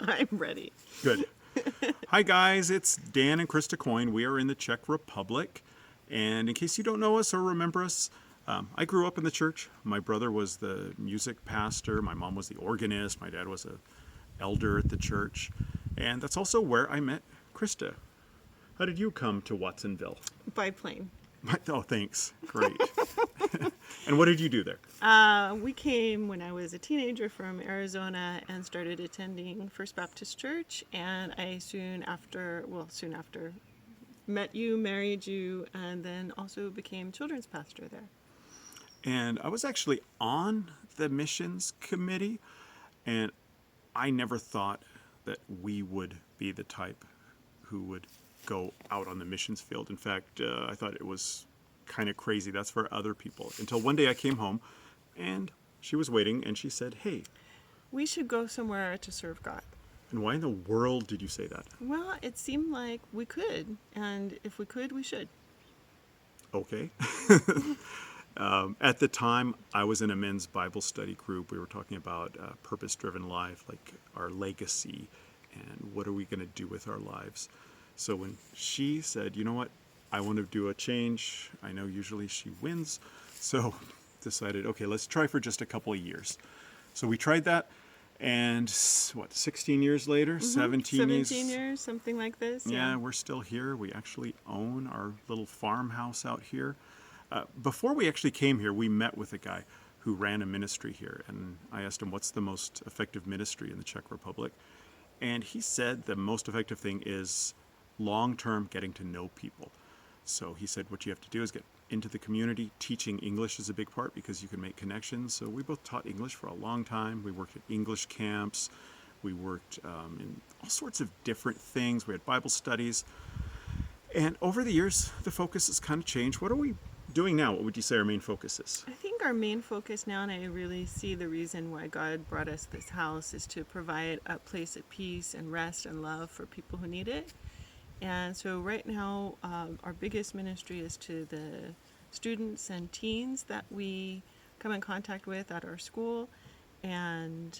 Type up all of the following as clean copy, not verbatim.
I'm ready. Good. Hi, guys. It's Dan and Krista Coyne. We are in the Czech Republic. And in case you don't know us or remember us, I grew up in the church. My brother was the music pastor. My mom was the organist. My dad was a elder at the church. And that's also where I met Krista. How did you come to Watsonville? By plane. Oh, thanks. Great. And what did you do there? We came when I was a teenager from Arizona and started attending First Baptist Church. And I soon after, met you, married you, and then also became children's pastor there. And I was actually on the missions committee, and I never thought that we would be the type who would go out on the missions field. In fact, I thought it was kind of crazy. That's for other people. Until one day I came home, and she was waiting, and she said, "Hey, We should go somewhere to serve God. and why in the world did you say that?" Well, it seemed like we could, and if we could, we should. Okay. At the time, I was in a men's Bible study group. We were talking about purpose-driven life, like our legacy, and what are we going to do with our lives. So when she said, "You know what, I want to do a change," I know usually she wins, so decided, okay, let's try for just a couple of years. So we tried that, and 16 years later, 17 years. 17 years, something like this. Yeah, we're still here. We actually own our little farmhouse out here. Before we actually came here, we met with a guy who ran a ministry here, and I asked him, what's the most effective ministry in the Czech Republic? And he said the most effective thing is long-term getting to know people. So he said what you have to do is get into the community. Teaching English is a big part because you can make connections. So we both taught English for a long time. We worked at English camps. We worked in all sorts of different things. We had Bible studies. And over the years, the focus has kind of changed. What are we doing now? What would you say our main focus is? I think our main focus now, and I really see the reason why God brought us this house, is to provide a place of peace and rest and love for people who need it. And so right now, our biggest ministry is to the students and teens that we come in contact with at our school, and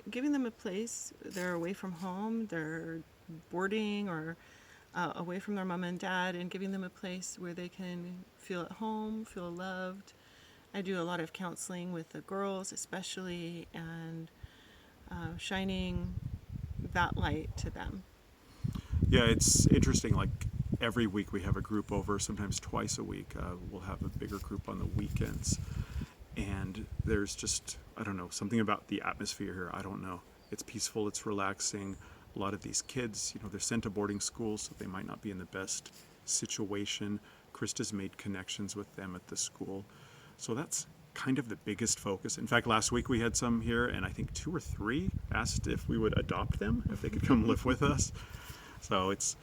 giving them a place. They're away from home, they're boarding or away from their mom and dad, and giving them a place where they can feel at home, feel loved. I do a lot of counseling with the girls especially, and shining that light to them. Yeah, it's interesting. Like every week we have a group over, sometimes twice a week. We'll have a bigger group on the weekends. And there's just, I don't know, something about the atmosphere here. I don't know. It's peaceful, it's relaxing. A lot of these kids, they're sent to boarding schools, so they might not be in the best situation. Krista's made connections with them at the school. So that's kind of the biggest focus. In fact, last week we had some here, and I think 2 or 3 asked if we would adopt them, if they could come live with us. So it's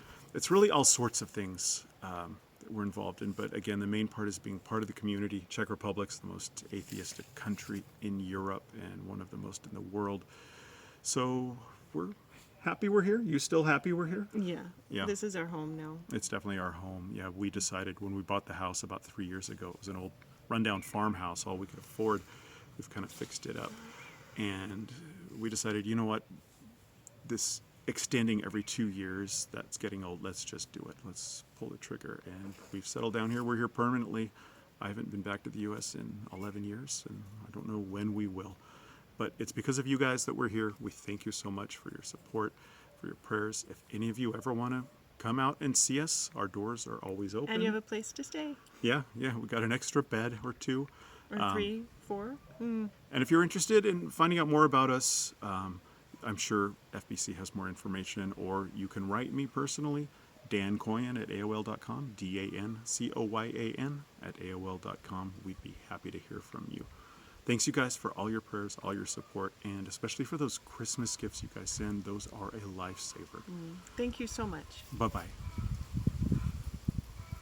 really all sorts of things that we're involved in. But again, the main part is being part of the community. Czech Republic's the most atheistic country in Europe and one of the most in the world. So we're happy we're here. You still happy we're here? Yeah. This is our home now. It's definitely our home. Yeah, we decided when we bought the house about 3 years ago, it was an old rundown farmhouse, all we could afford. We've kind of fixed it up. And we decided, you know what, this extending every 2 years, that's getting old. Let's just do it. Let's pull the trigger. And we've settled down here. We're here permanently. I haven't been back to the U.S. in 11 years, and I don't know when we will. But it's because of you guys that we're here. We thank you so much for your support, for your prayers. If any of you ever want to come out and see us, our doors are always open. And you have a place to stay. Yeah, we got an extra bed or 2. Or 3, 4. And if you're interested in finding out more about us, I'm sure FBC has more information, or you can write me personally, Dan Coyan at AOL.com, DANCOYAN at AOL.com. We'd be happy to hear from you. Thanks, you guys, for all your prayers, all your support, and especially for those Christmas gifts you guys send. Those are a lifesaver. Thank you so much. Bye-bye.